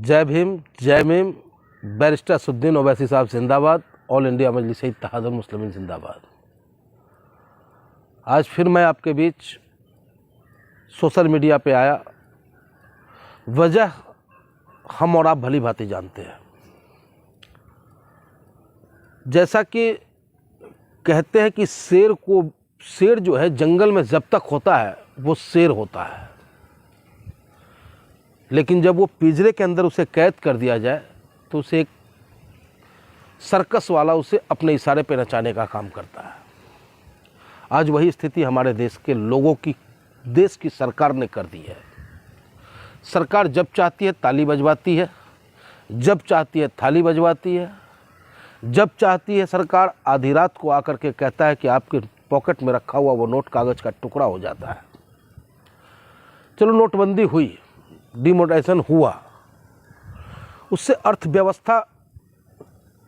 जय भीम, जय भीम। बैरिस्टर असदुद्दीन ओवैसी साहब जिंदाबाद। ऑल इंडिया मजलिस इत्तेहादुल मुस्लिमीन जिंदाबाद। आज फिर मैं आपके बीच सोशल मीडिया पे आया। वजह हम और आप भली भांति जानते हैं। जैसा कि कहते हैं कि शेर जो है जंगल में जब तक होता है वो शेर होता है, लेकिन जब वो पिंजरे के अंदर उसे कैद कर दिया जाए तो उसे एक सर्कस वाला उसे अपने इशारे पे नचाने का काम करता है। आज वही स्थिति हमारे देश के लोगों की, देश की सरकार ने कर दी है। सरकार जब चाहती है ताली बजवाती है, जब चाहती है थाली बजवाती है, जब चाहती है सरकार आधी रात को आकर के कहता है कि आपके पॉकेट में रखा हुआ वो नोट कागज़ का टुकड़ा हो जाता है। चलो नोटबंदी हुई, डिमोनेटाइजेशन हुआ, उससे अर्थव्यवस्था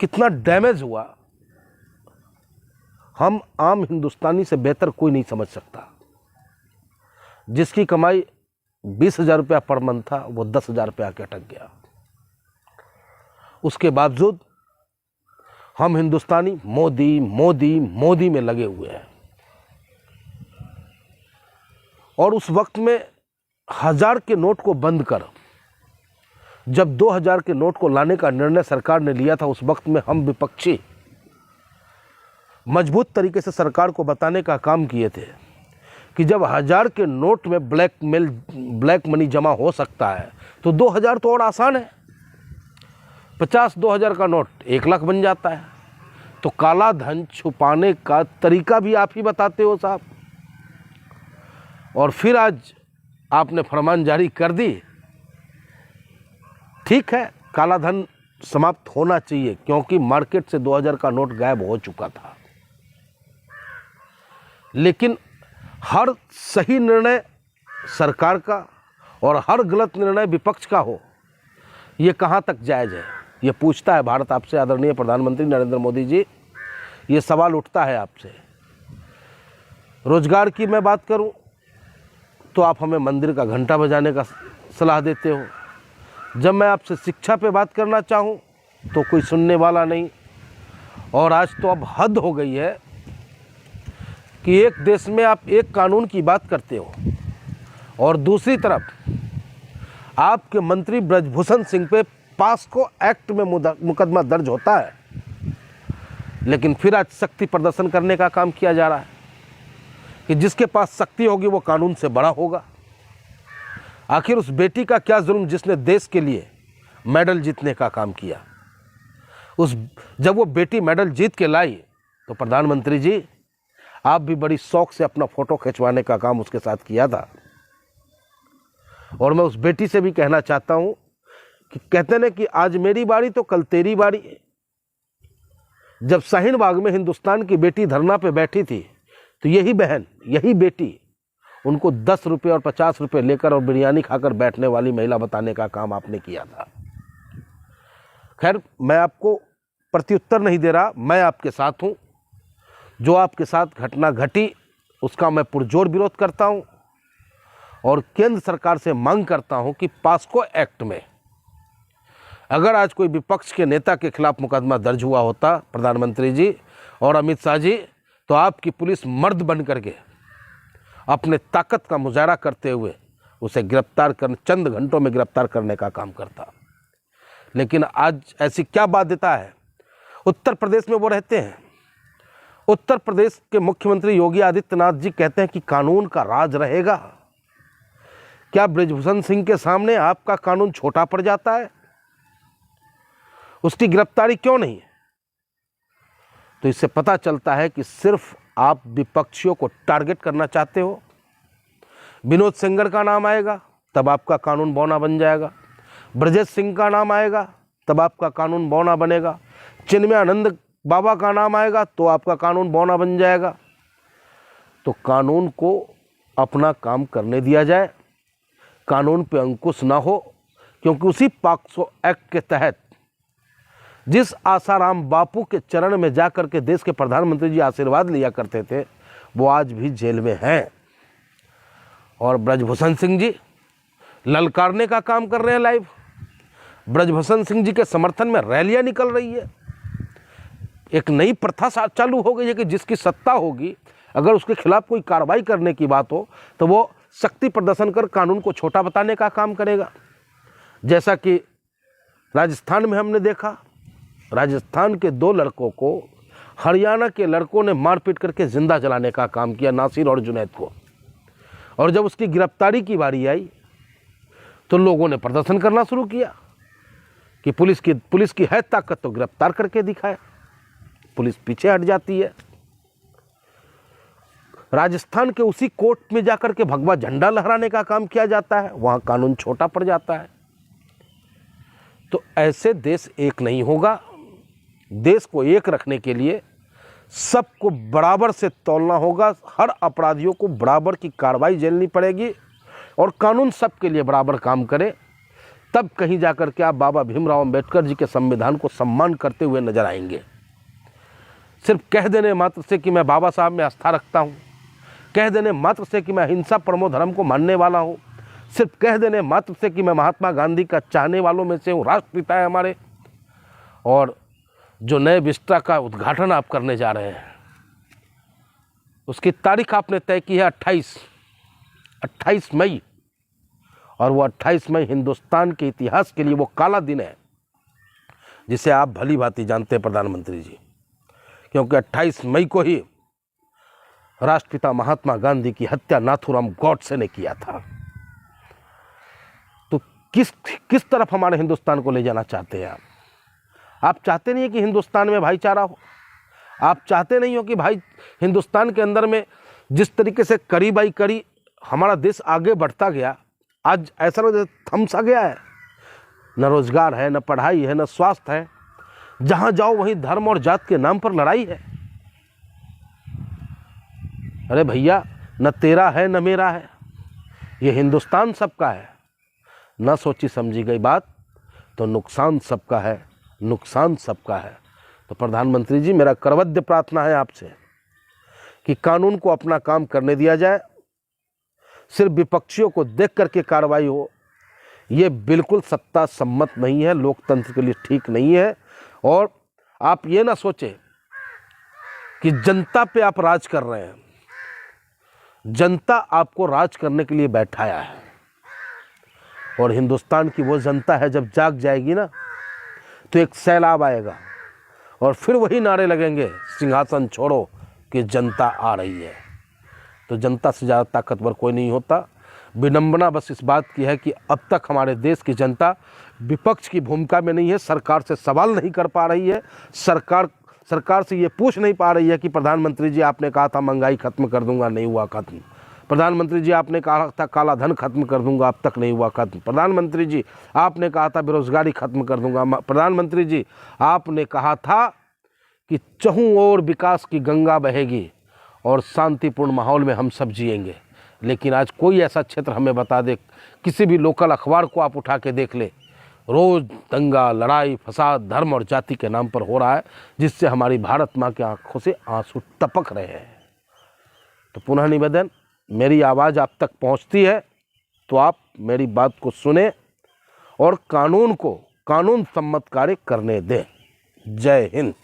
कितना डैमेज हुआ हम आम हिंदुस्तानी से बेहतर कोई नहीं समझ सकता। जिसकी कमाई 20,000 रुपया पर मंथ था वो 10,000 रुपया के अटक गया। उसके बावजूद हम हिंदुस्तानी मोदी मोदी मोदी में लगे हुए हैं। और उस वक्त में 1000 के नोट को बंद कर जब 2000 के नोट को लाने का निर्णय सरकार ने लिया था, उस वक्त में हम विपक्षी मजबूत तरीके से सरकार को बताने का काम किए थे कि जब 1000 के नोट में ब्लैक मनी जमा हो सकता है तो 2000 तो और आसान है। 50-2000 का नोट 1 लाख बन जाता है। तो काला धन छुपाने का तरीका भी आप ही बताते हो साहब। और फिर आज आपने फरमान जारी कर दी। ठीक है, काला धन समाप्त होना चाहिए क्योंकि मार्केट से 2000 का नोट गायब हो चुका था। लेकिन हर सही निर्णय सरकार का और हर गलत निर्णय विपक्ष का हो, ये कहाँ तक जायज़ है? ये पूछता है भारत आपसे। आदरणीय प्रधानमंत्री नरेंद्र मोदी जी, ये सवाल उठता है आपसे। रोजगार की मैं बात करूं तो आप हमें मंदिर का घंटा बजाने का सलाह देते हो। जब मैं आपसे शिक्षा पे बात करना चाहूं तो कोई सुनने वाला नहीं। और आज तो अब हद हो गई है कि एक देश में आप एक कानून की बात करते हो और दूसरी तरफ आपके मंत्री ब्रजभूषण सिंह पे पास्को एक्ट में मुकदमा दर्ज होता है, लेकिन फिर आज शक्ति प्रदर्शन करने का काम किया जा रहा है कि जिसके पास शक्ति होगी वो कानून से बड़ा होगा। आखिर उस बेटी का क्या जुर्म जिसने देश के लिए मेडल जीतने का काम किया? जब वो बेटी मेडल जीत के लाई तो प्रधानमंत्री जी आप भी बड़ी शौक से अपना फोटो खिंचवाने का काम उसके साथ किया था। और मैं उस बेटी से भी कहना चाहता हूं कि कहते ना कि आज मेरी बारी तो कल तेरी बारी। जब शाहीन बाग में हिंदुस्तान की बेटी धरना पे बैठी थी तो यही बहन, यही बेटी उनको 10 रुपये और 50 रुपये लेकर और बिरयानी खाकर बैठने वाली महिला बताने का काम आपने किया था। खैर, मैं आपको प्रत्युत्तर नहीं दे रहा, मैं आपके साथ हूं। जो आपके साथ घटना घटी उसका मैं पुरजोर विरोध करता हूं और केंद्र सरकार से मांग करता हूं कि पास्को एक्ट में अगर आज कोई विपक्ष के नेता के खिलाफ मुकदमा दर्ज हुआ होता, प्रधानमंत्री जी और अमित शाह जी, तो आपकी पुलिस मर्द बन करके अपने ताकत का मुजाहरा करते हुए उसे गिरफ्तार करने, चंद घंटों में गिरफ्तार करने का काम करता। लेकिन आज ऐसी क्या बाध्यता है? उत्तर प्रदेश में वो रहते हैं। उत्तर प्रदेश के मुख्यमंत्री योगी आदित्यनाथ जी कहते हैं कि कानून का राज रहेगा। क्या ब्रजभूषण सिंह के सामने आपका कानून छोटा पड़ जाता है? उसकी गिरफ्तारी क्यों नहीं है? तो इससे पता चलता है कि सिर्फ आप विपक्षियों को टारगेट करना चाहते हो। विनोद सेंगर का नाम आएगा तब आपका कानून बौना बन जाएगा। ब्रजेश सिंह का नाम आएगा तब आपका कानून बौना बनेगा। चिन्मयानंद बाबा का नाम आएगा तो आपका कानून बौना बन जाएगा। तो कानून को अपना काम करने दिया जाए, कानून पे अंकुश ना हो, क्योंकि उसी पाक्सो एक्ट के तहत जिस आसाराम बापू के चरण में जाकर के देश के प्रधानमंत्री जी आशीर्वाद लिया करते थे वो आज भी जेल में हैं। और ब्रजभूषण सिंह जी ललकारने का काम कर रहे हैं लाइव। ब्रजभूषण सिंह जी के समर्थन में रैलियां निकल रही है। एक नई प्रथा चालू हो गई है कि जिसकी सत्ता होगी, अगर उसके खिलाफ कोई कार्रवाई करने की बात हो तो वो शक्ति प्रदर्शन कर कानून को छोटा बताने का काम करेगा। जैसा कि राजस्थान में हमने देखा, राजस्थान के 2 लड़कों को हरियाणा के लड़कों ने मारपीट करके जिंदा जलाने का काम किया, नासिर और जुनैद को। और जब उसकी गिरफ्तारी की बारी आई तो लोगों ने प्रदर्शन करना शुरू किया कि पुलिस की है ताकत तो गिरफ्तार करके दिखाए। पुलिस पीछे हट जाती है। राजस्थान के उसी कोर्ट में जाकर के भगवा झंडा लहराने का काम किया जाता है, वहां कानून छोटा पड़ जाता है। तो ऐसे देश एक नहीं होगा। देश को एक रखने के लिए सबको बराबर से तौलना होगा। हर अपराधियों को बराबर की कार्रवाई झेलनी पड़ेगी और कानून सबके लिए बराबर काम करे। तब कहीं जाकर के आप बाबा भीमराव अंबेडकर जी के संविधान को सम्मान करते हुए नजर आएंगे। सिर्फ कह देने मात्र से कि मैं बाबा साहब में आस्था रखता हूँ, कह देने मात्र से कि मैं अहिंसा परमो धर्म को मानने वाला हूँ, सिर्फ कह देने मात्र से कि मैं महात्मा गांधी का चाहने वालों में से हूँ, राष्ट्रपिता है हमारे, और जो नए विस्टा का उद्घाटन आप करने जा रहे हैं उसकी तारीख आपने तय की है 28 मई, और वो 28 मई हिंदुस्तान के इतिहास के लिए वो काला दिन है जिसे आप भली भांति जानते हैं प्रधानमंत्री जी, क्योंकि 28 मई को ही राष्ट्रपिता महात्मा गांधी की हत्या नाथूराम गॉडसे ने किया था। तो किस तरफ हमारे हिंदुस्तान को ले जाना चाहते हैं आप चाहते नहीं है कि हिंदुस्तान में भाईचारा हो। आप चाहते नहीं हो कि भाई हिंदुस्तान के अंदर में जिस तरीके से कड़ी बाई कड़ी हमारा देश आगे बढ़ता गया, आज ऐसा लग थम सा गया है। न रोजगार है, न पढ़ाई है, न स्वास्थ्य है। जहां जाओ वहीं धर्म और जात के नाम पर लड़ाई है। अरे भैया, न तेरा है न मेरा है, ये हिंदुस्तान सबका है। न सोची समझी गई बात तो नुकसान सबका है, नुकसान सबका है। तो प्रधानमंत्री जी, मेरा करवद्य प्रार्थना है आपसे कि कानून को अपना काम करने दिया जाए, सिर्फ विपक्षियों को देख करके कार्रवाई हो, ये बिल्कुल सत्ता सम्मत नहीं है, लोकतंत्र के लिए ठीक नहीं है। और आप ये ना सोचें कि जनता पे आप राज कर रहे हैं। जनता आपको राज करने के लिए बैठाया है, और हिंदुस्तान की वो जनता है, जब जाग जाएगी ना तो एक सैलाब आएगा और फिर वही नारे लगेंगे, सिंहासन छोड़ो कि जनता आ रही है। तो जनता से ज़्यादा ताकतवर कोई नहीं होता। विडंबना बस इस बात की है कि अब तक हमारे देश की जनता विपक्ष की भूमिका में नहीं है, सरकार से सवाल नहीं कर पा रही है, सरकार से ये पूछ नहीं पा रही है कि प्रधानमंत्री जी आपने कहा था महंगाई खत्म कर दूंगा, नहीं हुआ खत्म। प्रधानमंत्री जी आपने कहा था काला धन खत्म कर दूंगा, अब तक नहीं हुआ खत्म। प्रधानमंत्री जी आपने कहा था बेरोजगारी खत्म कर दूंगा। प्रधानमंत्री जी आपने कहा था कि चहुं ओर विकास की गंगा बहेगी और शांतिपूर्ण माहौल में हम सब जिएंगे। लेकिन आज कोई ऐसा क्षेत्र हमें बता दे, किसी भी लोकल अखबार को आप उठा के देख ले, रोज दंगा, लड़ाई, फसाद धर्म और जाति के नाम पर हो रहा है, जिससे हमारी भारत माँ की आंखों से आंसू टपक रहे हैं। तो पुनः निवेदन, मेरी आवाज़ आप तक पहुँचती है तो आप मेरी बात को सुने और कानून को कानून सम्मत कार्य करने दें। जय हिंद।